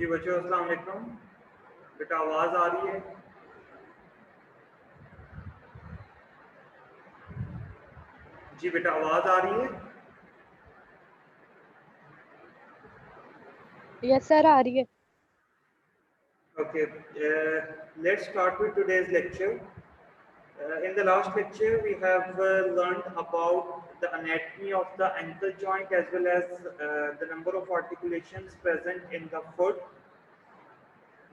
जी बच्चों अस्सलाम वालेकुम। बेटा आवाज़ आ रही है? जी बेटा आवाज़ आ रही है? यस सर आ रही है। Okay, let's start with today's lecture. In the last lecture, we have learned about the anatomy of the ankle joint as well as the number of articulations present in the foot.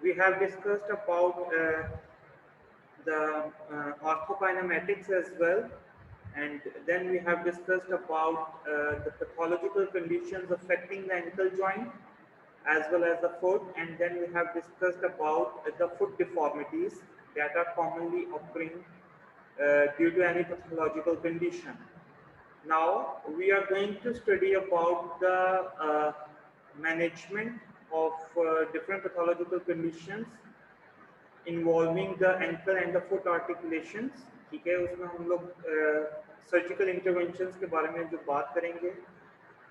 We have discussed about the orthokinematics as well, and then we have discussed about the pathological conditions affecting the ankle joint as well as the foot, and then we have discussed about the foot deformities that are commonly occurring due to any pathological condition. Now we are going to study about the management of different pathological conditions involving the ankle and the foot articulations. ठीक है, उसमें हम लोग surgical interventions के बारे में जो बात करेंगे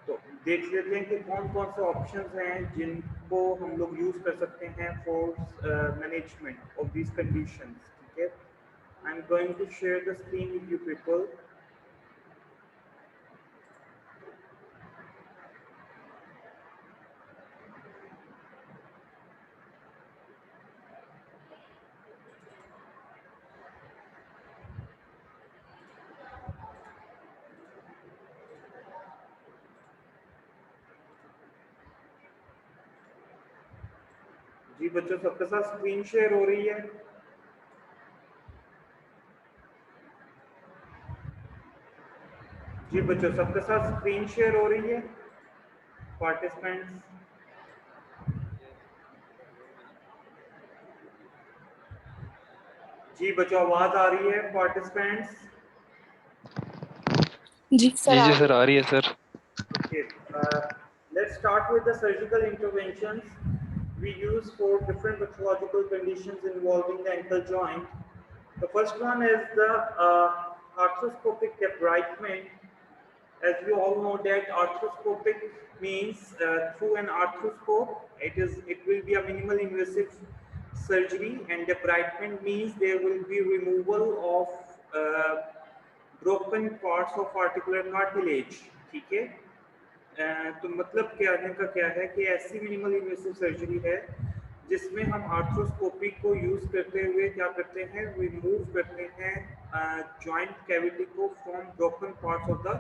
तो देख लेते हैं कि कौन कौन से ऑप्शंस हैं जिनको हम लोग यूज़ कर सकते हैं for management of this conditions. ठीक है, I am going to share the screen with you people. जी बच्चों सबके साथ स्क्रीन शेयर हो रही है? जी बच्चों सबके साथ स्क्रीन शेयर हो रही है पार्टिसिपेंट्स? जी बच्चों आवाज आ रही है पार्टिसिपेंट्स? जी सर आ जी रही सर है। आ रही है sir. Okay, let's start with the surgical interventions we use for different pathological conditions involving the ankle joint. The first one is the arthroscopic debridement. As we all know that arthroscopic means through an arthroscope, it will be a minimal invasive surgery, and debridement means there will be removal of broken parts of articular cartilage. ठीक है, तो मतलब कहने का क्या है कि ऐसी मिनिमल इन्वेसिव सर्जरी है जिसमें हम आर्थ्रोस्कोपी को यूज करते हुए क्या करते हैं, रिमूव करते हैं जॉइंट कैविटी को from broken parts of the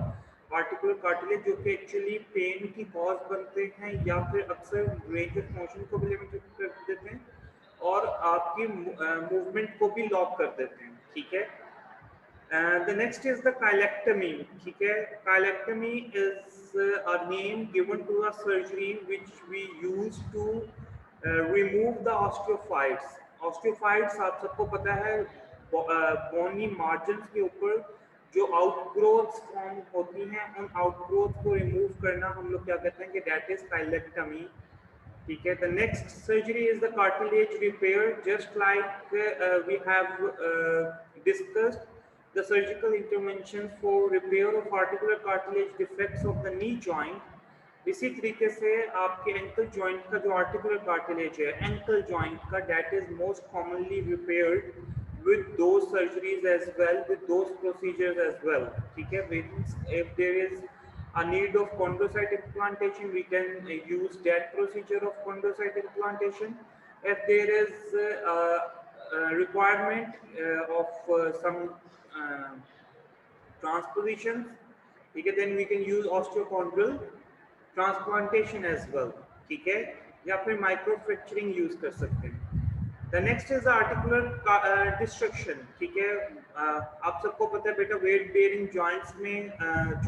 particular cartilage, जो कि एक्चुअली पेन की कॉज बनते हैं या फिर अक्सर रेंज ऑफ मोशन को भी लिमिटेड कर देते हैं और आपकी मूवमेंट को भी लॉक कर देते हैं। ठीक है, the next is the kylectomy. ठीक है, kylectomy is a name given to a surgery which we use to remove the osteophytes. Osteophytes आप सबको पता है bony margins के ऊपर जो outgrowths form होती हैं, उन outgrowths को remove करना हम लोग क्या कहते हैं कि that is kylectomy. ठीक है, the next surgery is the cartilage repair, just like we have discussed the surgical interventions for repair of articular cartilage defects of the knee joint. इसी तरीके से आपके एंकल जॉइंट का जो आर्टिकुलर कार्टिलेज है ankle joint का, that is most commonly repaired with those surgeries as well, with those procedures as well. ठीक है, if there is a need of chondrocyte implantation, we can use that procedure of chondrocyte implantation. If there is a requirement of some transpositions, ठीक है, then we can use osteochondral transplantation as well. ठीक है, या फिर micro fracturing use कर सकते हैं। The next is articular destruction. ठीक है, आप सबको पता है बेटा वेट बेयरिंग जॉइंट्स में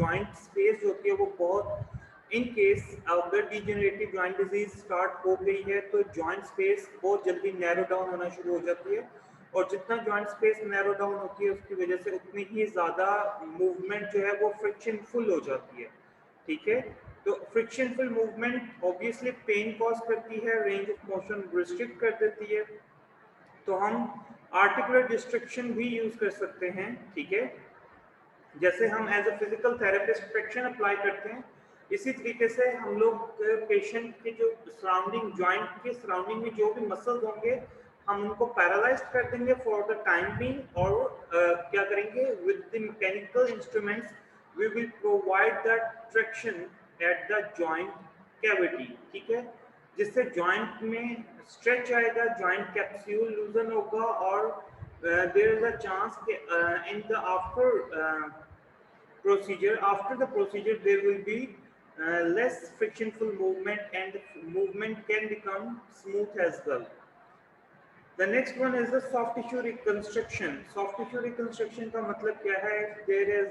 जॉइंट स्पेस जो होती है वो बहुत, इन केस अगर डिजेनरेटिव जॉइंट डिजीज स्टार्ट हो गई है तो जॉइंट स्पेस बहुत जल्दी नैरो डाउन होना शुरू हो जाती है, और जितना जॉइंट स्पेस नैरो डाउन होती है उसकी वजह से उतनी ही ज़्यादा मूवमेंट जो है वो फ्रिक्शनफुल हो जाती है। ठीक है, तो फ्रिक्शनफुल मूवमेंट ऑब्वियसली पेन कॉज करती है, रेंज ऑफ मोशन रिस्ट्रिक्ट कर देती है, तो हम आर्टिकुलर डिस्ट्रक्शन भी यूज कर सकते हैं। ठीक है, जैसे हम as a physical therapist friction apply करते हैं इसी तरीके से हम लोग पेशेंट के जो सराउंडिंग जॉइंट के सराउंडिंग में जो भी मसल्स होंगे हम उनको पैरालाइज कर देंगे फॉर द टाइम बीइंग और क्या करेंगे with the mechanical instruments we will provide the traction at the joint cavity, ठीक है, जिससे जॉइंट में स्ट्रेच आएगा, जॉइंट कैप्सूल लूजन होगा और there is a chance in the after the procedure there will be less frictionful movement and movement can become smooth as well. The next one is the soft tissue reconstruction. Soft tissue reconstruction का मतलब क्या है? There is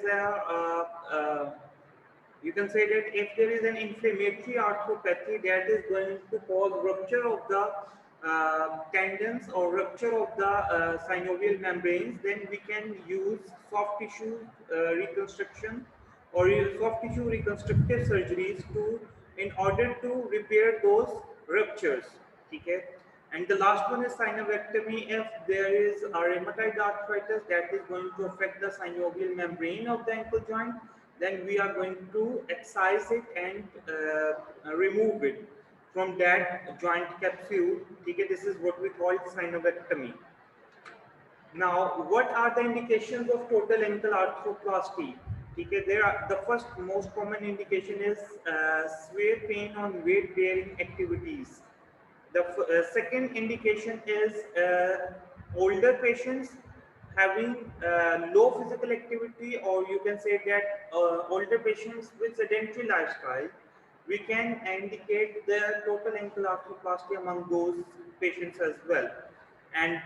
you can say that if there is an inflammatory arthropathy that is going to cause rupture of the tendons or rupture of the synovial membranes, then we can use soft tissue reconstruction or soft tissue reconstructive surgeries in order to repair those ruptures. Okay. And the last one is synovectomy. If there is a rheumatoid arthritis that is going to affect the synovial membrane of the ankle joint, then we are going to excise it and remove it from that joint capsule. Okay, this is what we call synovectomy. Now, what are the indications of total ankle arthroplasty? Okay, there are the first most common indication is severe pain on weight-bearing activities. The second indication is older patients having low physical activity, or you can say that older patients with sedentary lifestyle. We can indicate the total ankle arthroplasty among those patients as well. And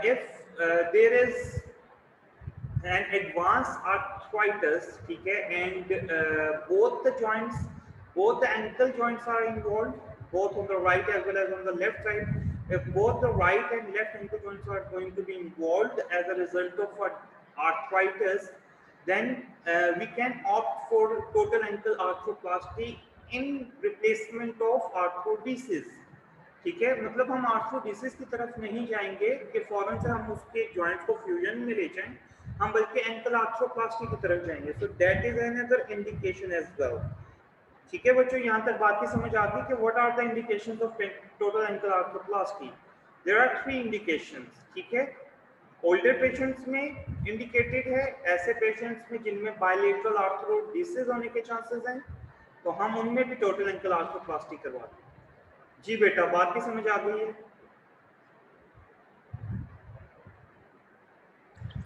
if there is an advanced arthritis, okay, and both the joints, both the ankle joints are involved, both on the right as well as on the left side. If both the right and left ankle joints are going to be involved as a result of arthritis, then we can opt for total ankle arthroplasty in replacement of arthrodesis. ठीक है, मतलब हम arthrodesis की तरफ नहीं जाएंगे कि फौरन से हम उसके जॉइंट को फ्यूजन में ले जाएं, हम बल्कि एंकल आर्थ्रोप्लास्टी की तरफ जाएंगे. So that is another indication as well. ठीक है बच्चों, यहाँ तक बात की समझ आ गई कि what are the indications of total ankle arthroplasty. There are 3 indications. ठीक है, ओल्डर पेशेंट्स में इंडिकेटेड है, ऐसे पेशेंट्स में जिनमें बायलेटरल आर्थ्रोडिसिस होने के चांसेस हैं, तो हम उनमें भी टोटल एंकल आर्थ्रोप्लास्टी करवाते हैं. जी बेटा, बात भी समझ आ गई है?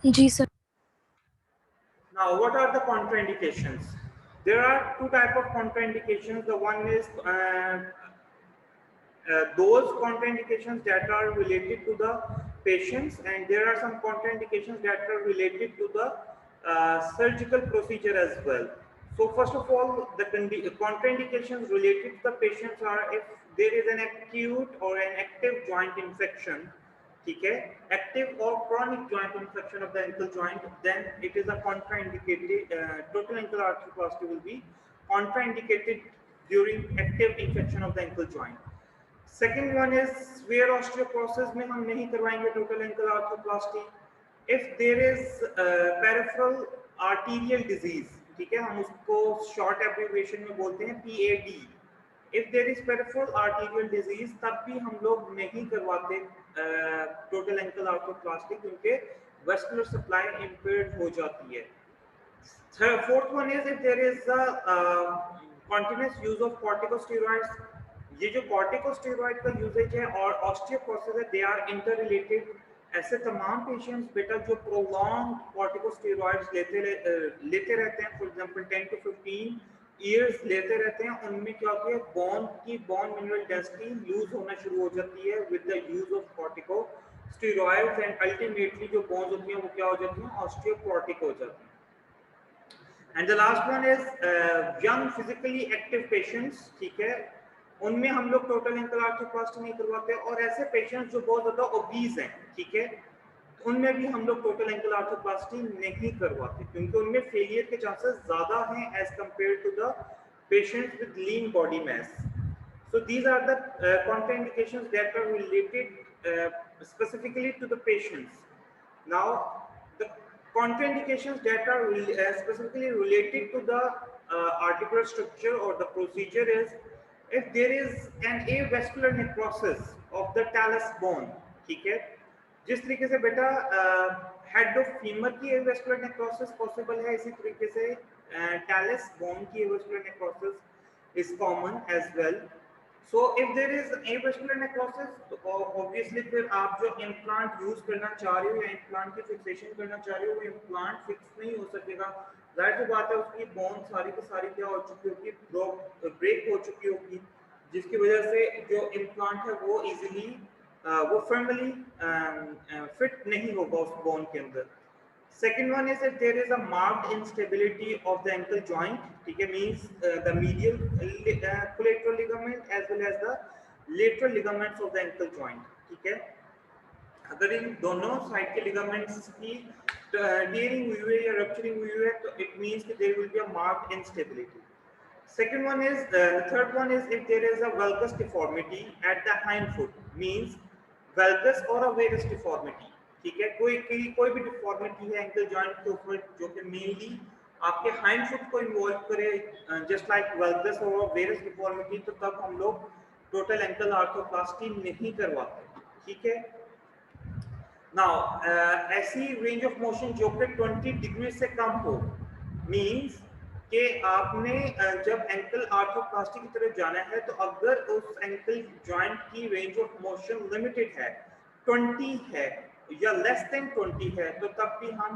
जी sir. Now, what are the contraindications? There are two types of contraindications. The one is those contraindications that are related to the patients, and there are some contraindications that are related to the surgical procedure as well. So first of all, the contraindications related to the patients are if there is an acute or an active joint infection, ठीक है, active or chronic joint infection of the ankle joint, then it is a contraindicated. Total ankle arthroplasty will be contraindicated during active infection of the ankle joint. Second one is severe osteoporosis में हम नहीं करवाएंगे total ankle arthroplasty. If there is peripheral arterial disease, ठीक है, हम उसको short abbreviation में बोलते हैं PAD. If there is peripheral arterial disease, तब भी हम लोग नहीं करवाते total ankle arthroplasty क्योंकि vascular supply impaired हो जाती है. Fourth one is if there is a continuous use of corticosteroids. ये जो corticosteroid का यूजेज है और ऑस्टियोपोरोसिस है, दे आर इंटररिलेटेड. ऐसे तमाम पेशेंट्स बेटा जो प्रोलॉन्ग corticosteroids लेते रहते हैं, फॉर एग्जांपल 10 to 15 ईयर्स लेते रहते हैं, उनमें क्या होती है, बोन मिनरल डेंसिटी लूज होना शुरू हो जाती है with the use of corticosteroids, and ultimately जो बोन्स होती हैं वो क्या हो जाती हैं, ऑस्टियोपोरोटिक हो जाती हैं. And the last one is young physically active patients. ठीक है, उनमें हम लोग टोटल एंकल आर्थ्रोप्लास्टी नहीं करवाते, और ऐसे पेशेंट्स जो बहुत ज्यादा ओबीज हैं, ठीक है, उनमें भी हम लोग टोटल एंकल आर्थ्रोप्लास्टी नहीं करवाते क्योंकि उनमें फेलियर के चांसेस ज्यादा हैं as compare to the patients with lean body mass. So these are the contraindications that are related specifically to the patients. Now the contraindications that are specifically related to the articular structure or the procedure is if there is an avascular necrosis of the talus bone, ठीक है, जिस तरीके से बेटा head of femur की avascular necrosis possible है, इसी तरीके से टैलस बोन की avascular necrosis is common as well. So if there is avascular necrosis तो ऑब्वियसली फिर आप जो इम्प्लांट यूज करना चाह रहे हो या इम्प्लांट की फिक्सेशन करना चाह रहे हो वो इम्प्लांट फिक्स नहीं हो सकेगा. जाहिर सी बात है उसकी बोन सारी की सारी क्या हो चुकी होगी, ब्रेक हो चुकी होगी, जिसकी वजह से जो इम्प्लांट है वो इजीली वो फर्मली फिट नहीं होगा उस बोन के अंदर. Second one is if there is a marked instability of the ankle joint, ठीक है, means the medial collateral ligament as well as the lateral ligaments of the ankle joint, ठीक है. अगर इन दोनों साइड के लिगामेंट्स की टीयरिंग हुई है या रप्चरिंग हुई है तो इट मींस कि there will be a marked instability. Second one is the third one is if there is a valgus deformity at the hind foot, means valgus or a varus deformity, ठीक है, कोई भी deformity है ankle joint के ऊपर जो कि mainly आपके हाइंड फुट को इन्वॉल्व करे, जस्ट लाइक valgus और varus डिफॉर्मिटी, तो तब हम लोग टोटल एंकल आर्थोप्लास्टी नहीं करवाते, ठीक है. नाउ ऐसी रेंज ऑफ मोशन जो कि 20 डिग्री से कम हो, मींस कि आपने जब एंकल आर्थोप्लास्टी की तरफ जाना है तो अगर उस एंकल जॉइंट की रेंज ऑफ मोशन लिमिटेड है, 20 है या लेस देन 20 है, तो तब भी हम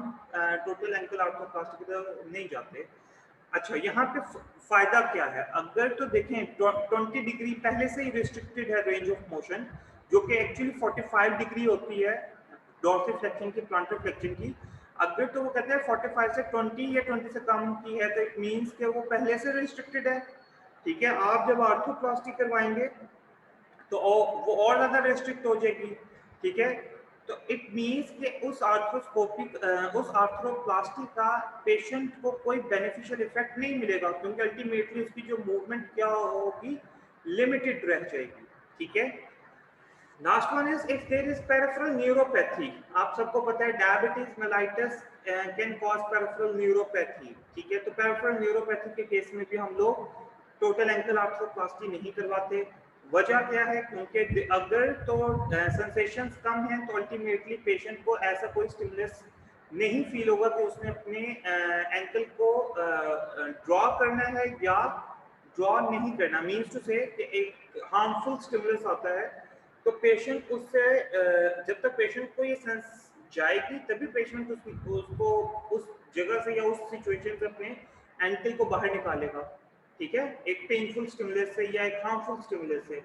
टोटल एंकल आर्थोप्लास्टी की तरफ नहीं जाते. अच्छा, यहाँ पे फायदा क्या है? अगर तो देखें 20 डिग्री पहले से ही रिस्ट्रिक्टेड है रेंज ऑफ मोशन, जो कि एक्चुअली 45 डिग्री होती है डॉर्सिफ्लेक्शन की, प्लांटर फ्लेक्शन की. अगर तो वो कहते हैं 45 से 20 या 20 से कम की है तो इट मींस कि वो पहले से रिस्ट्रिक्टेड है, ठीक है. आप जब आर्थोप्लास्टी करवाएंगे तो वो और ज़्यादा रिस्ट्रिक्ट हो जाएगी, ठीक है. तो इट मींस कि उस आर्थ्रोप्लास्टी का पेशेंट को कोई बेनिफिशियल इफेक्ट नहीं मिलेगा, क्योंकि अल्टीमेटली उसकी जो मूवमेंट क्या होगी, लिमिटेड रह जाएगी, ठीक है. Last one is if there is peripheral neuropathy. आप सबको पता है diabetes mellitus can cause peripheral neuropathy, ठीक है. तो पेरिफेरल न्यूरोपैथी के केस में भी हम लोग टोटल एंकल आर्थ्रोप्लास्टी नहीं करवाते. वजह क्या है? क्योंकि अगर तो सेंसेशंस कम हैं तो अल्टीमेटली पेशेंट को ऐसा कोई स्टिमुलस नहीं फील होगा कि उसने अपने एंकल को ड्रॉ करना है या ड्रॉ नहीं करना. मीन्स टू से एक हार्मफुल स्टिमुलस आता है तो पेशेंट उससे जब तक पेशेंट को ये सेंस जाएगी तभी पेशेंट उसको उस जगह से या उस सिचुएशन से अपने एंकल को बाहर निकालेगा, ठीक है, एक पेनफुल स्टिमुलस से या एक हार्मफुल स्टिमुलस से.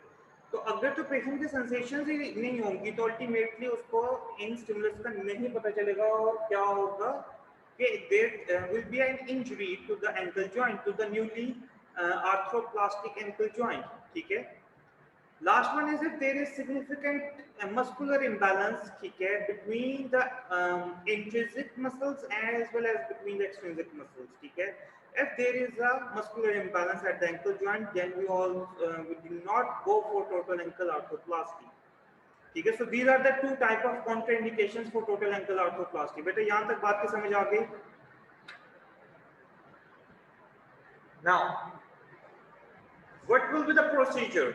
तो अगर तो पेशेंट की सेंसेशंस ही नहीं होंगी तो अल्टीमेटली उसको इन स्टिमुलस का नहीं पता चलेगा और क्या होगा कि there will be an injury to the ankle joint, to the newly arthroplastic ankle joint, ठीक है. Last one is if there is significant muscular imbalance, ठीक है, between the intrinsic muscles as well as between the extrinsic muscles, ठीक है. If there is a muscular imbalance at the ankle joint, then we do not go for total ankle arthroplasty, ठीक है. So these are the two type of contraindications for total ankle arthroplasty. बेटा यहाँ तक बात की समझ आ गई? Now, what will be the procedure?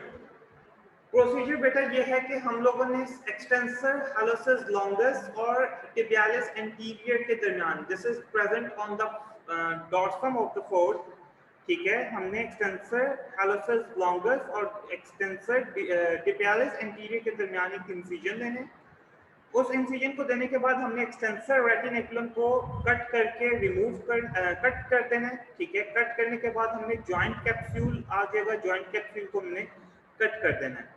Procedure बेटा ये है कि हम लोगों ने एक्सटेंसर हालोसस लॉन्गस और टिबियालिस एंटीरियर के दरमियान, this is present on the dorsum of the फोट, ठीक है, हमने एक्सटेंसर हालोसस लॉन्गस और एक्सटेंसर टिबियालिस एंटीरियर के दरमियान एक इंसिजन लेने. उस इंसिजन को देने के बाद हमने एक्सटेंसर रेटिनेकुलम को कट करके कट कर देना, ठीक है. कट करने के बाद हमने जॉइंट कैप्सूल आ जाएगा, जॉइंट कैप्सूल को हमने कट कर देना है.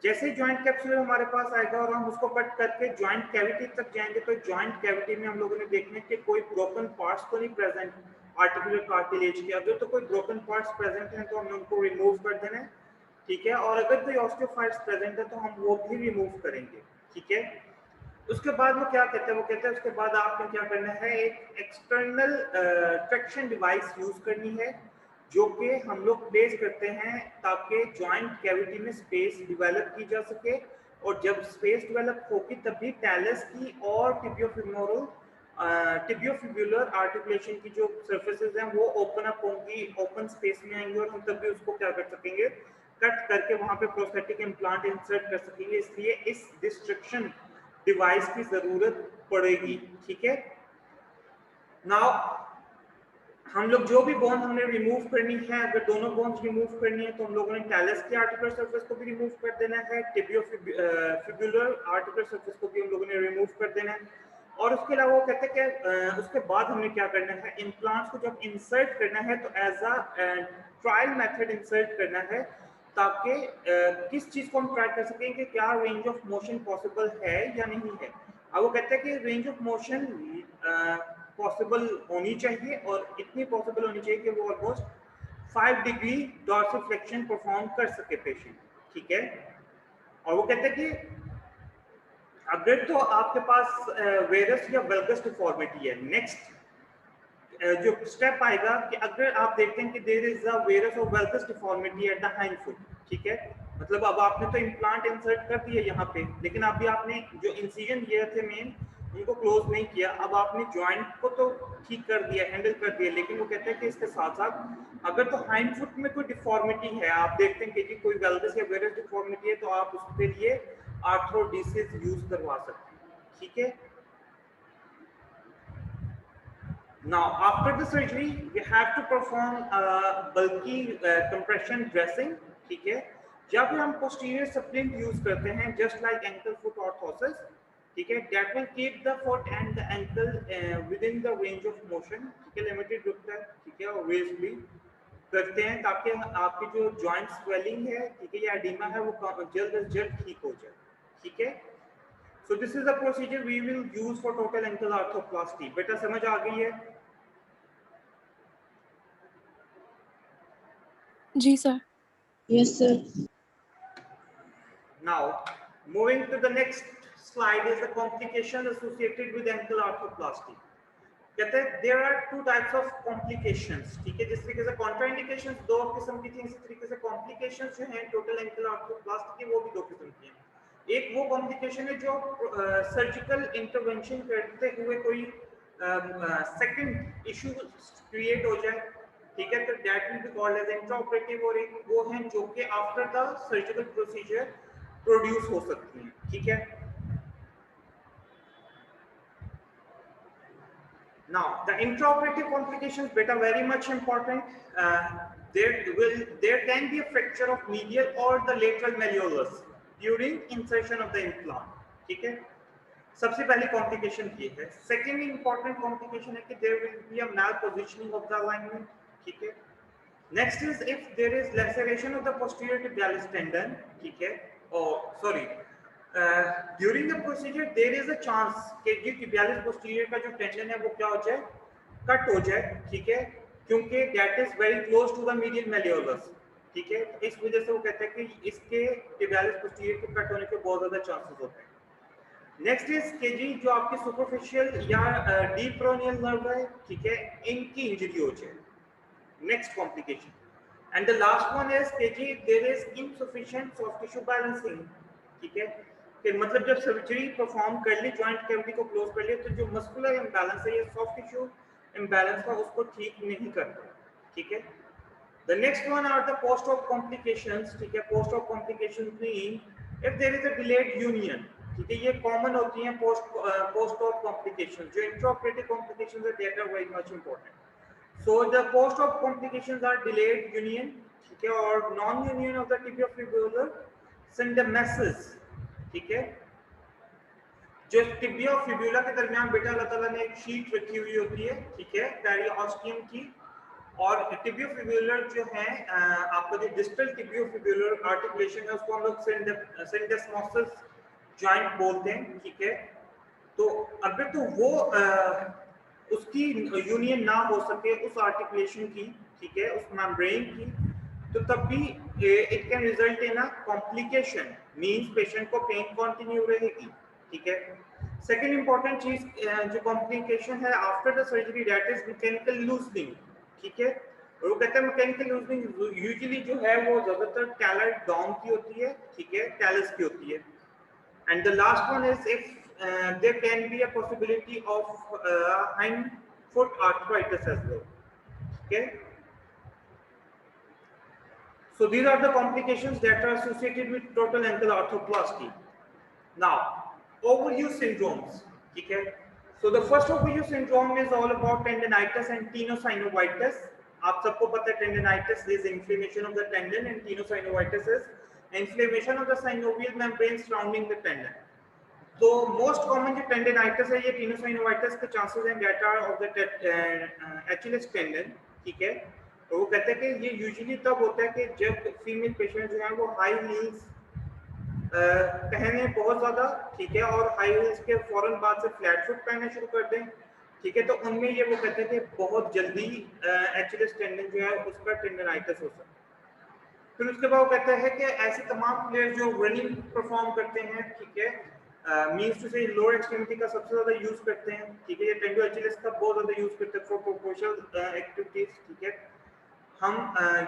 जैसे जॉइंट कैप्सूल हमारे पास आएगा और हम उसको कट करके जॉइंट कैविटी तक जाएंगे तो जॉइंट कैविटी में हम लोगों ने देखना है कि कोई ब्रोकन पार्ट्स तो नहीं प्रेजेंट आर्टिकुलर कार्टिलेज के. अगर तो कोई ब्रोकन पार्ट्स प्रेजेंट हैं तो हमने उनको रिमूव कर देना है, ठीक है. और अगर कोई ऑस्टियोफाइट्स प्रेजेंट है तो हम वो भी रिमूव करेंगे, ठीक है. उसके बाद वो क्या कहते हैं? वो कहते हैं उसके बाद आपको क्या करना है, एक एक्सटर्नल ट्रैक्शन डिवाइस यूज करनी है जो कि हम लोग प्लेस करते हैं ताकि जॉइंट कैविटी में स्पेस डेवलप की जा सके. और जब स्पेस डेवलप होगी तभी टैलस की और टिबियोफेमोरल टिबियोफिब्युलर आर्टिकुलेशन की जो सर्फेसेस हैं वो ओपन अप होंगी, ओपन स्पेस में आएंगी और हम तब भी उसको क्या कर सकेंगे, कट करके वहां पे प्रोस्थेटिक इम्प्लांट इंसर्ट कर सकेंगे। इसलिए इस डिस्ट्रक्शन डिवाइस की जरूरत पड़ेगी। ठीक है, नाउ हम लोग जो भी बोन हमने रिमूव करनी है, अगर दोनों बोन्स रिमूव करनी है तो हम लोगों ने टैलस की आर्टिकुलर सरफेस को भी रिमूव कर देना है, टिबियोफिब्युलर आर्टिकुलर सरफेस को भी हम लोगों ने रिमूव कर देना है। और उसके अलावा वो कहते हैं कि उसके बाद हमने क्या करना है, इम्प्लांट्स को जब इंसर्ट करना है तो as a trial method insert करना है, ताकि किस चीज को हम ट्राई कर सकें कि क्या रेंज ऑफ मोशन पॉसिबल है या नहीं है। अब वो कहते हैं कि रेंज ऑफ मोशन पॉसिबल होनी चाहिए और इतनी पॉसिबल होनी चाहिए कि वो ऑलमोस्ट 5 डिग्री डॉर्सिफ्लेक्शन परफॉर्म कर सके पेशेंट। ठीक है, और वो कहते हैं कि अगर तो आपके पास वेरस या वल्गस डिफॉर्मिटी है, नेक्स्ट जो स्टेप आएगा कि अगर आप देखते हैं कि देयर इज अ वेरस और valgus deformity at the hind foot. ठीक है, मतलब अब आपने तो इम्प्लांट इंसर्ट कर दिया यहाँ पे, लेकिन अभी आपने जो इंसिजन दिए थे मेन उनको क्लोज नहीं किया, अब आपने जॉइंट को तो ठीक कर दिया, हैंडल कर दिया, लेकिन वो कहते हैं कि इसके साथ साथ अगर तो हाइंड फुट में कोई डिफॉर्मिटी है, आप देखते हैं कि जी कोई वल्गस या वेरस डिफॉर्मिटी है, तो आप उसके लिए आर्थ्रोडिसिस यूज करवा सकते हैं। ठीक है, now after the surgery we have to perform bulky compression dressing। ठीक है, जब भी हम posterior splint यूज करते हैं just like ankle foot orthosis, ठीक है, that will keep the foot and the ankle within the range of motion। ठीक है, limited रुकता है, ठीक है, और raised भी करते हैं ताकि आपकी जो joint swelling है, ठीक है, या edema है, वो जल्द से जल्द ठीक हो जाए। ठीक है, so this is the procedure we will use for total ankle arthroplasty। बेटा समझ आ गई है? जी sir. Yes, sir. Now, moving to the next slide is the complications associated with ankle arthroplasty। कहते हैं there are two types of complications। ठीक है, जिस तरीके से contraindications दो किस्म की थी, इसी तरीके से complications जो हैं total ankle arthroplasty की वो भी दो किस्म की हैं। एक वो complication है जो surgical intervention करते हुए कोई second issue create हो जाए। ठीक है, तो that will be called as intraoperative, और एक वो है जो कि after the surgical procedure produce हो सकती हैं। ठीक है, now the intraoperative complications beta very much important। there can be a fracture of medial or the lateral malleolus during insertion of the implant। ठीक है, सबसे पहली कॉम्प्लिकेशन ये है। सेकेंड इंपॉर्टेंट कॉम्प्लिकेशन है कि there will be a malpositioning of the alignment। ठीक है, next is if there is laceration of the posterior tibialis tendon। ठीक है, और sorry during the procedure there is a chance कि ये tibialis posterior का जो टेंडन है वो क्या हो जाए, कट हो जाए। ठीक है, क्योंकि that is very close to the medial malleolus। ठीक है, इस वजह से वो कहते हैं कि इसके tibialis posterior के कट होने के बहुत ज्यादा चांसेस होते हैं। नेक्स्ट इज केजी जो आपकी सुपरफिशियल या डीप पेरोनियल नर्व है, ठीक है, इनकी इंजरी हो जाए, next complication. And the last one is केजी there is insufficient soft tissue balancing. ठीक है, कि मतलब जब सर्जरी परफॉर्म कर ली, जॉइंट कैविटी को क्लोज कर लिया, तो जो मस्कुलर इम्बैलेंस है या सॉफ्ट टिश्यू इम्बैलेंस था उसको ठीक नहीं करता। ठीक है, the next one are the post op complications। ठीक है, post op complications mean if there is a delayed union। ठीक है, ये कॉमन होती हैं post op complications। जो intraoperative complications है that are very much important। so the post op complications are delayed union, ठीक है, और non union of the tibiofibular syndesmosis। ठीक है, जो टिबिया और फिब्यूला के दरमियान बेटा अल्लाह ताला ने एक शीट रखी हुई होती है। ठीक है, पेरिओस्टियम की, और टिबियोफिब्युलर जो है आपका जो डिस्टल टिबियोफिब्युलर आर्टिकुलेशन है उसको हम लोग सिंडेस्मोसिस जॉइंट बोलते हैं। ठीक है, तो अगर तो वो उसकी यूनियन ना हो सके उस आर्टिकुलेशन की, ठीक है, उस मेम्ब्रेन की, तो तब भी it can result in a complication, means patient को पेन कंटिन्यू रहेगी। ठीक है, सेकंड इंपॉर्टेंट चीज जो कॉम्प्लिकेशन है after the surgery that is mechanical loosening. ठीक है, और वो कहते हैं मैकेनिकल लूजनिंग यूजुअली जो है वो ज्यादातर टैलर डाउन की होती है। ठीक है, टैलस की होती है। And the last one is if there can be a possibility of hind foot arthritis as well. Okay. So these are the complications that are associated with total ankle arthroplasty. Now, overuse syndromes. Okay. So the first overuse syndrome is all about tendinitis and tenosynovitis. आप सबको पता है tendinitis is inflammation of the tendon and tenosynovitis is inflammation of the synovial membrane surrounding the tendon. तो most common जो tendinitis है ये टीनोसाइनोवाइटिस के chances हैं data of the Achilles tendon, ठीक है। तो वो कहते हैं कि ये यूजुअली तब होता है कि जब फीमेल पेशेंट जो है वो हाई हील्स पहने बहुत ज्यादा, ठीक है, और हाई हील्स के फौरन बाद से फ्लैट फुट पहनना शुरू कर दें, ठीक है। तो उनमें ये वो कहते हैं कि बहुत जल्दी एचिलिस टेंडन जो है उस पर टेंडिनाइटिस हो सकता है। फिर उसके बाद वो कहता है कि ऐसे तमाम प्लेयर जो रनिंग परफॉर्म करते हैं, ठीक है, मींस टू से लोअर एक्सट्रीमिटी का सबसे ज्यादा यूज करते हैं, ठीक है, ये टेंडो एचिलिस का बहुत ज्यादा यूज करते हैं फॉर प्रोपोर्शनल एक्टिविटीज, ठीक है। हम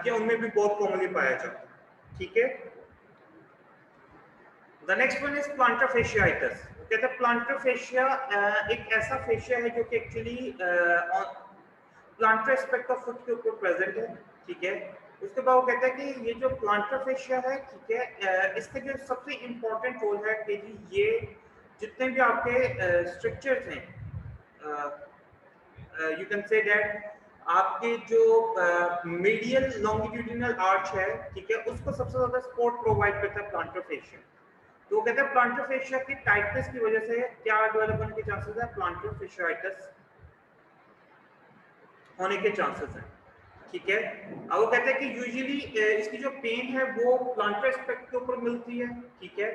ये उनमें भी बहुत कॉमनली पाया जाता है, ठीक है। The next one is planter fasciitis. कहते हैं प्लांटर फेशिया एक ऐसा फेशिया है जो कि actually planter aspect of foot के ऊपर प्रेजेंट है, ठीक है। उसके बाद वो कहता है कि ये जो प्लांटर फेशिया है, ठीक है, इसका जो सबसे इम्पोर्टेंट रोल है कि जी ये जितने भी आपके स्ट्रक्चर्स हैं, यू कैन से दैट आपके जो मीडियल लॉन्गिट्यूडिनल आर्च है, ठीक है, उसको सबसे ज्यादा सपोर्ट प्रोवाइड करता है प्लांटर फेशिया। तो वो कहते हैं प्लांटर फेशिया की टाइटनेस की वजह से क्या डेवलप होने के चांसेस है, प्लांटर फेशियाइटिस होने के चांसेस हैं, ठीक है। अब वो कहते हैं कि यूजुअली इसकी जो पेन है वो प्लांटर एस्पेक्ट के ऊपर मिलती है, ठीक है।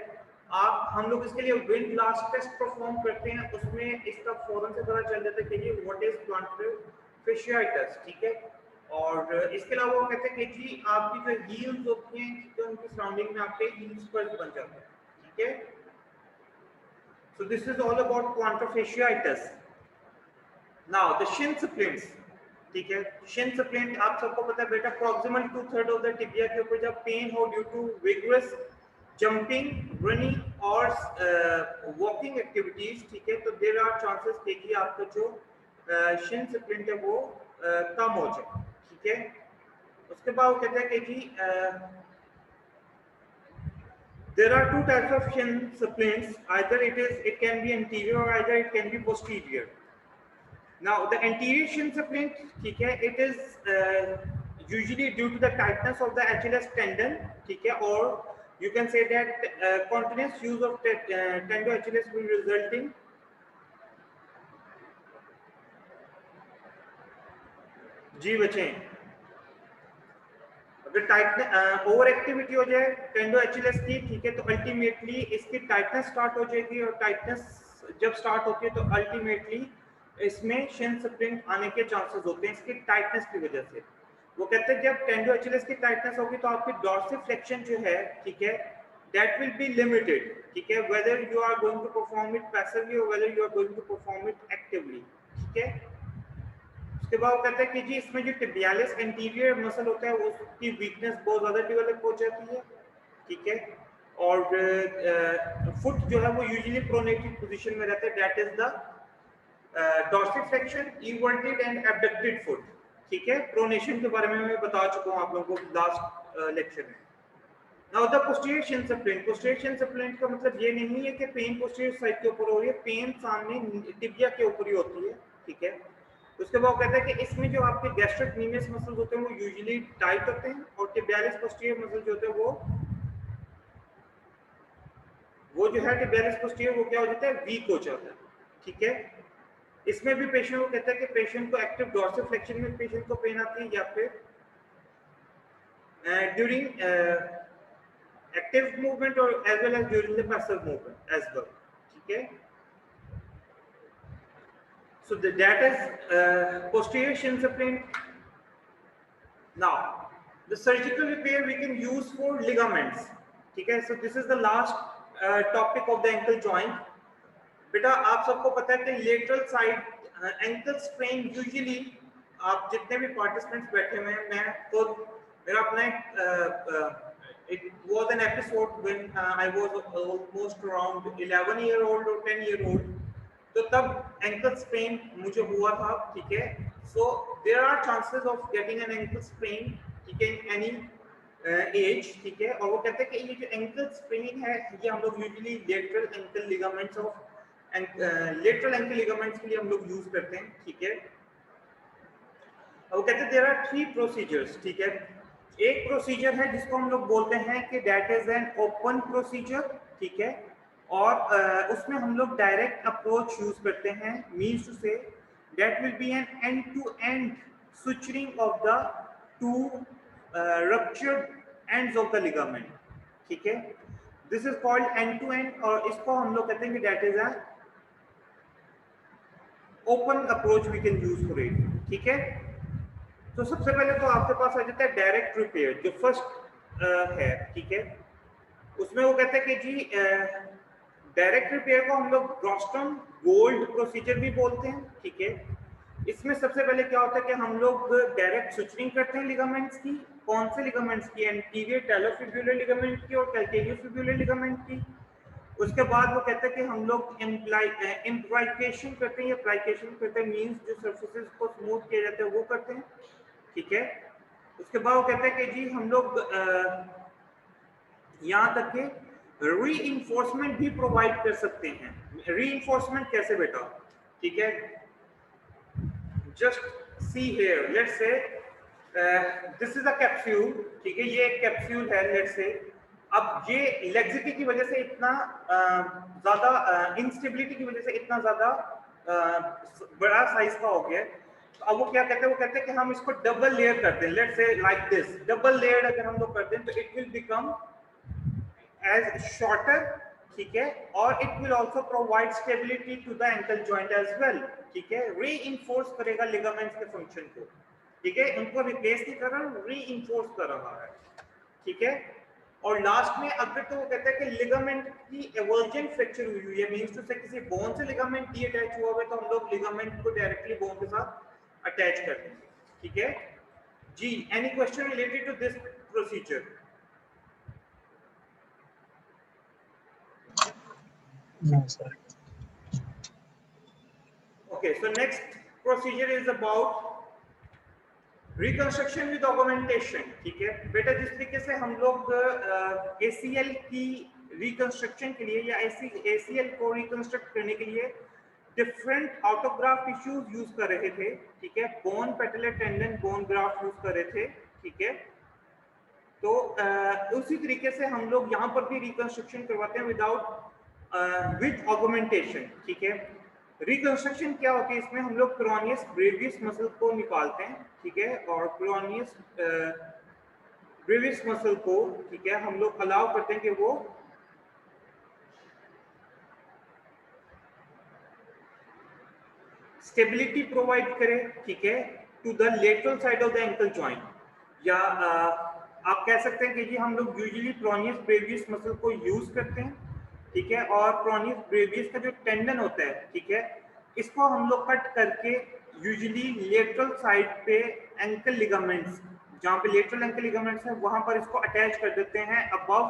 हम लोग इसके लिए विंड ब्लास्ट टेस्ट परफॉर्म करते हैं, उसमें इसका फौरन से पता चल जाता है कि ये व्हाट इज प्लांटर फेशियाइटिस, ठीक है। और इसके अलावा वो कहते हैं कि जी आपकी जो हील्स होती हैं, ठीक है, उनकी सराउंडिंग में आपके हील्स पर बन जाते हैं, ठीक है। So this is all about planter fasciitis. Now the Shin splints, ठीक है। शिन स्प्लिंट आप सबको पता है बेटा, प्रॉक्सिमल 2/3 ऑफ द टिबिया के ऊपर जब पेन हो due to vigorous jumping, running और वॉकिंग एक्टिविटीज, ठीक है, तो देयर आर चांसेस कि आपका जो शिन स्प्लिंट है वो कम हो जाए, ठीक है। उसके बाद वो कहते हैं कि जी there are two types of shin splints, either it can be anterior or either it can be posterior. Now the anterior shin splint, ठीक है, it is usually due to the tightness of the Achilles tendon, ठीक है, or you can say that continuous use of tendo Achilles will result in जी बचें, अगर tightness over activity हो जाए टेंडो Achilles की, ठीक है, तो अल्टीमेटली इसकी टाइटनेस स्टार्ट हो जाएगी, और टाइटनेस जब स्टार्ट होती है तो अल्टीमेटली इसमें शिन स्प्लिंट आने के चांसेस होते हैं इसकी टाइटनेस की वजह से। वो कहते हैं जब टेंडो एचिलिस की टाइटनेस होगी तो आपकी डॉर्सिफ्लेक्शन जो है, ठीक है, दैट विल बी लिमिटेड, ठीक है, whether you are going to perform it passively और whether you are going to perform it actively, ठीक है। उसके बाद कहते हैं कि जी इसमें जो टिबियालिस एंटीरियर मसल होता है उसकी वीकनेस बहुत ज्यादा डेवलप हो जाती है, ठीक है, और फुट जो है वो यूजुअली प्रोनेटेड पोजीशन में रहता है, that is the dorsiflexion, everted and abducted foot, ठीक है। प्रोनेशन के बारे में मैं बता चुका हूं आप लोगों को लास्ट लेक्चर में। Now the posterior Shin splint, posterior Shin splint का मतलब ये नहीं है कि पेन पोस्टीरियर साइड के ऊपर हो रही है, पेन सामने टिबिया के ऊपर ही होती है, ठीक है। उसके बाद कहता है कि इसमें जो आपके गैस्ट्रोक्नीमियस मसल्स होते हैं वो यूजुअली टाइट होते हैं, और टिबियालिस पोस्टीरियर मसल जो होते हैं वो जो है टिबियालिस पोस्टीरियर वो क्या हो जाता है, वीक हो जाता है, ठीक है। इसमें भी पेशेंट को कहता है कि पेशेंट को एक्टिव डॉर्सिफ्लेक्शन में पेशेंट को पेन आती है, या फिर ड्यूरिंग एक्टिव मूवमेंट और as well as during the passive movement as well, ठीक है। So that is posterior shin splint. Now the surgical repair we can use for ligaments, ठीक है। So this is the last topic of the ankle joint. बेटा आप सबको पता है कि lateral side ankle sprain usually आप जितने भी participants बैठे हुए हैं, मैं खुद मेरा अपना एक It was an episode when I was almost around 11-year-old or 10-year-old. तो तब ankle sprain मुझे हुआ था, ठीक है. So there are chances of getting an ankle sprain, ठीक है, in any age, ठीक है. और वो कहते हैं कि ये जो ankle sprain है ये हम लोग usually lateral ankle ligaments के लिए हम लोग यूज करते हैं, ठीक है. वो कहते हैं देयर आर 3 प्रोसीजर्स, ठीक है. एक प्रोसीजर है जिसको हम लोग बोलते हैं कि that is an open procedure, ठीक है. और उसमें हम लोग डायरेक्ट अप्रोच यूज करते हैं, means to say that will be an end to end suturing of the two ruptured ends of the ligament, ठीक है. This is called end to end, और इसको हम लोग कहते हैं कि that is a open approach we can use for it, ठीक है. तो सबसे पहले तो आपके पास आ जाता है डायरेक्ट रिपेयर, जो फर्स्ट है, ठीक है. उसमें वो कहते हैं कि जी डायरेक्ट रिपेयर को हम लोग ग्रॉस्टन गोल्ड प्रोसीजर भी बोलते हैं, ठीक है. इसमें सबसे पहले क्या होता है कि हम लोग डायरेक्ट सुचरिंग करते हैं लिगामेंट्स की. कौन से लिगामेंट्स की? एंटीरियर टैलोफिब्युलर लिगामेंट की और कैल्केरियोफिब्युलर लिगामेंट की. उसके बाद वो कहते हैं कि हम लोग इम्प्लाइकेशन करते हैं, या प्लाइकेशन करते हैं, मींस जो सर्फेसेस को स्मूथ किया जाता है वो करते हैं, ठीक है. उसके बाद वो कहते हैं कि जी हम लोग यहाँ तक के रीइंफोर्समेंट भी प्रोवाइड कर सकते हैं. रीइंफोर्समेंट कैसे बेटा? ठीक है, just see here, let's say this is a capsule, ठीक है. ये एक कैप्सूल है, लेट्स से. अब ये लेग्जिटी की वजह से इतना ज्यादा इंस्टेबिलिटी की वजह से इतना ज्यादा बड़ा साइज का हो गया. तो अब वो क्या कहते हैं? वो कहते हैं कि हम इसको डबल लेयर करते हैं, let's say like this. Double layer अगर हम लोग करते हैं तो it will become as shorter, ठीक है. और it will also provide stability to the ankle joint as well, ठीक है. रीइंफोर्स करेगा लिगामेंट्स के फंक्शन को, ठीक है. उनको रिप्लेस नहीं कर रहा, रीइंफोर्स कर रहा है, ठीक है. और लास्ट में अगर तो वो कहता है कि लिगामेंट की एवर्जन फ्रैक्चर हुई है, मींस टू से किसी बोन से लिगामेंट डी अटैच हुआ है, तो हम लोग लिगामेंट को डायरेक्टली बोन के साथ अटैच करते हैं, ठीक है जी. Any question related to this procedure? No, sir. Okay, so next procedure is about reconstruction with augmentation, ठीक है बेटा. जिस तरीके से हम लोग ACL की रिकंस्ट्रक्शन के लिए या ACL को रिकंस्ट्रक्ट करने के लिए डिफरेंट ऑटोग्राफ टिश्यूज यूज कर रहे थे, ठीक है. Bone patellar tendon bone graft use कर रहे थे, ठीक है. तो उसी तरीके से हम लोग यहाँ पर भी रिकंस्ट्रक्शन करवाते हैं विद ऑगमेंटेशन, ठीक है. रिकंस्ट्रक्शन क्या होती है? इसमें हम लोग पेरोनियस ब्रेवियस मसल को निकालते हैं, ठीक है. और पेरोनियस ब्रेवियस मसल को, ठीक है, हम लोग अलाउ करते हैं कि वो स्टेबिलिटी प्रोवाइड करे, ठीक है, to the lateral side of the ankle joint. या आप कह सकते हैं कि जी हम लोग यूजुअली पेरोनियस ब्रेवियस मसल को यूज करते हैं, ठीक है. और पेरोनियस ब्रेवियस का जो टेंडन होता है, ठीक है, इसको हम लोग कट करके यूजुअली लेटरल साइड पे एंकल लिगामेंट्स, जहाँ पे लेटरल एंकल लिगामेंट्स है, वहां पर इसको अटैच कर देते हैं above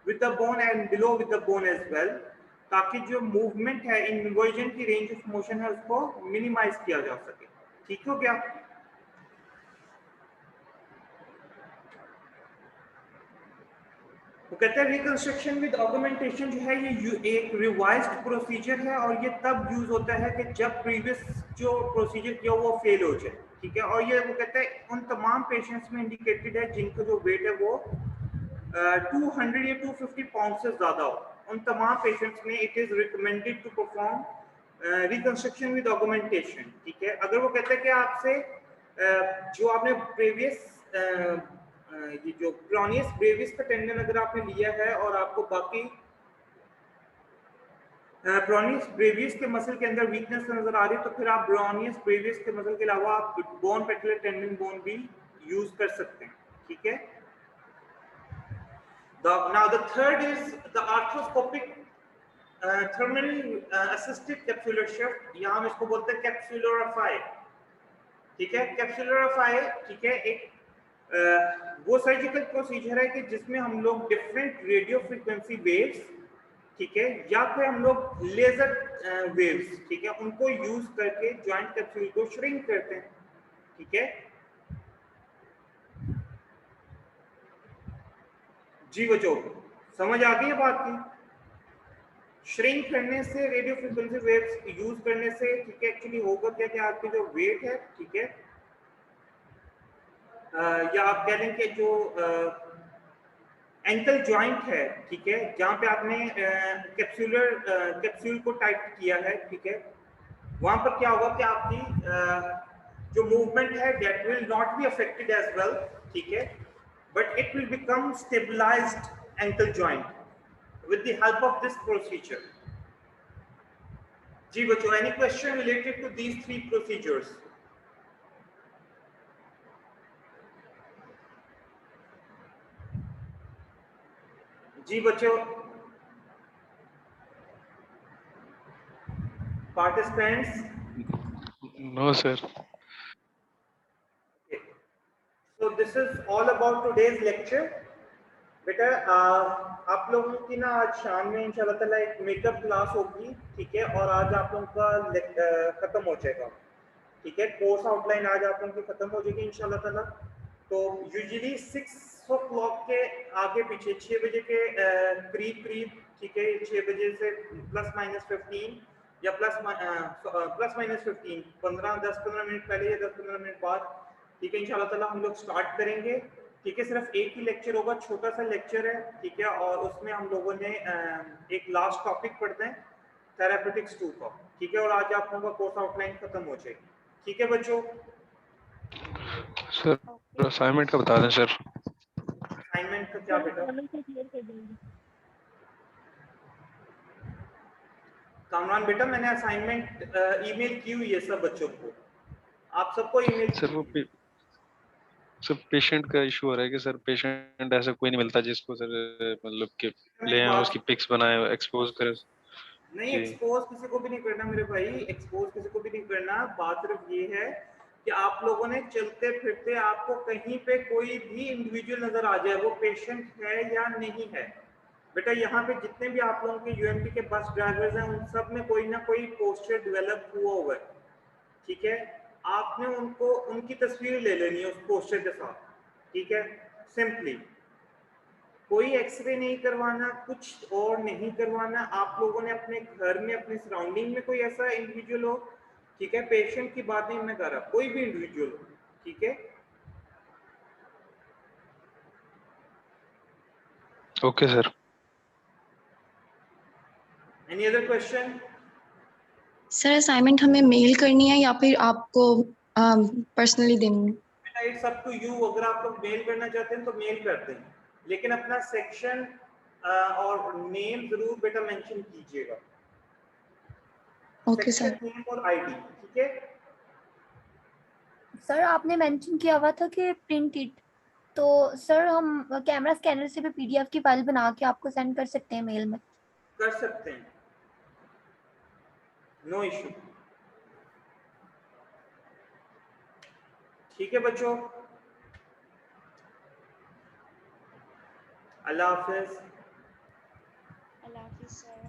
with the bone and below with the bone as well, ताकि जो मूवमेंट है, इन्वर्जन की रेंज ऑफ मोशन है, उसको मिनिमाइज किया जा सके. ठीक हो गया? वो कहते हैं रिकंस्ट्रक्शन विद ऑगमेंटेशन जो है ये एक रिवाइज्ड प्रोसीजर है, और ये तब यूज होता है कि जब प्रीवियस जो प्रोसीजर किया वो फेल हो जाए, ठीक है. और ये वो कहते हैं उन तमाम पेशेंट्स में इंडिकेटेड है जिनका जो वेट है वो 200 या 250 पाउंड से ज्यादा हो. उन तमाम पेशेंट्स में it is recommended to perform reconstruction with augmentation, ठीक है. अगर वो कहते हैं कि आपसे जो आपने प्रीवियस ये जो पेरोनियस ब्रेवियस का टेंडन अगर आपने लिया है और आपको बाकी पेरोनियस ब्रेवियस के मसल के अंदर वीकनेस नजर आ रही है, तो फिर आप पेरोनियस ब्रेवियस के मसल के अलावा आप बोन पेटलर टेंडन बोन भी यूज कर सकते हैं, ठीक है. Now the third is the arthroscopic thermally assisted capsular shift. यहाँ हम इसको बोलते हैं कैप्सुलरिफाई, ठीक है. कैप्सुलरिफाई, ठीक है, एक वो सर्जिकल प्रोसीजर है कि जिसमें हम लोग डिफरेंट रेडियो फ्रीक्वेंसी वेव्स, ठीक है, या फिर हम लोग लेजर वेव्स, ठीक है, उनको यूज करके जॉइंट कैप्सूल को श्रिंक करते हैं, ठीक है। जी बच्चों, समझ आ गई है बात की? श्रिंक करने से, रेडियो फ्रीक्वेंसी वेव्स यूज करने से, ठीक है, एक्चुअली होगा क्या कि आपकी जो वेट है, ठीक है, या आप कह लें कि जो एंकल जॉइंट है, ठीक है, जहां पे आपने कैप्सूल को टाइट किया है, ठीक है, वहां पर क्या होगा कि आपकी जो मूवमेंट है that will not be affected as well, ठीक है, but it will become stabilized ankle joint with the help of this procedure. जी बच्चों, any question related to these three procedures? जी बच्चों, participants? No, sir. Okay. So this is all about today's lecture. बेटा आप लोगों की ना आज शाम में इंशाल्लाह ताला एक मेकअप क्लास होगी, ठीक है, और आज आप लोगों का खत्म हो जाएगा, ठीक है, कोर्स आउटलाइन आज आप लोगों की खत्म हो जाएगी इंशाल्लाह ताला। तो यूजुअली 6 o'clock के आगे पीछे 6 बजे के करीब करीब, ठीक है, 6 बजे से ±15 या ±15 10-15 मिनट पहले या 10-15 मिनट बाद, ठीक है, इंशाल्लाह ताला हम लोग स्टार्ट करेंगे, ठीक है। सिर्फ एक ही लेक्चर होगा, छोटा सा लेक्चर है, ठीक है, और उसमें हम लोगों ने एक लास्ट टॉपिक पढ़ते हैं थेरापेटिक्स 2 का, ठीक है, और आज आप लोगों का कोर्स आउटलाइन खत्म हो जाएगी, ठीक है बच्चों। सर असाइनमेंट का बता दें सर। असाइनमेंट का क्या बेटा? कामरान बेटा, मैंने असाइनमेंट ईमेल की हुई है सब बच्चों को, आप सबको ईमेल सर वो सर पेशेंट का इशू हो रहा है कि सर पेशेंट ऐसा कोई नहीं मिलता जिसको सर मतलब कि ले आए उसकी पिक्स बनाए एक्सपोज करें। नहीं, जी एक्सपोज किसी को भी नहीं करना मेरे भाई, एक्सपोज किसी को भी नहीं करना। बात सिर्फ ये है कि आप लोगों ने चलते फिरते आपको कहीं पे कोई भी इंडिविजुअल नजर आ जाए, वो पेशेंट है या नहीं है। बेटा यहाँ पे जितने भी आप लोगों के यूएमटी के बस ड्राइवर्स हैं, उन सब में कोई ना कोई पोस्टर डेवलप हुआ हुआ है, ठीक है, आपने उनको उनकी तस्वीर ले लेनी है उस पोस्टर के साथ, ठीक है, सिंपली कोई एक्सरे नहीं करवाना, कुछ और नहीं करवाना। आप लोगों ने अपने घर में, अपने सराउंडिंग में कोई ऐसा इंडिविजुअल हो, ठीक है, पेशेंट की बात नहीं मैं कर रहा, कोई भी इंडिविजुअल हो, ठीक है। Okay sir. Any other question? Sir assignment हमें मेल करनी है या फिर आपको पर्सनली देनी है? बेटा इट्स अप टू यू, अगर आप लोग मेल करना चाहते हैं तो मेल करते हैं, लेकिन अपना सेक्शन और नेम जरूर बेटा मेंशन कीजिएगा। Okay sir. सेक्शन नेम और आईडी, ठीक है। सर आपने मेंशन किया हुआ था कि प्रिंट इट, तो सर हम कैमरा स्कैनर से भी पीडीएफ की फाइल बना के आपको सेंड कर सकते हैं मेल में? कर सकते हैं, नो इशू, ठीक है बच्चों। अल्लाह हाफिज। अल्लाह हाफिज़ सर।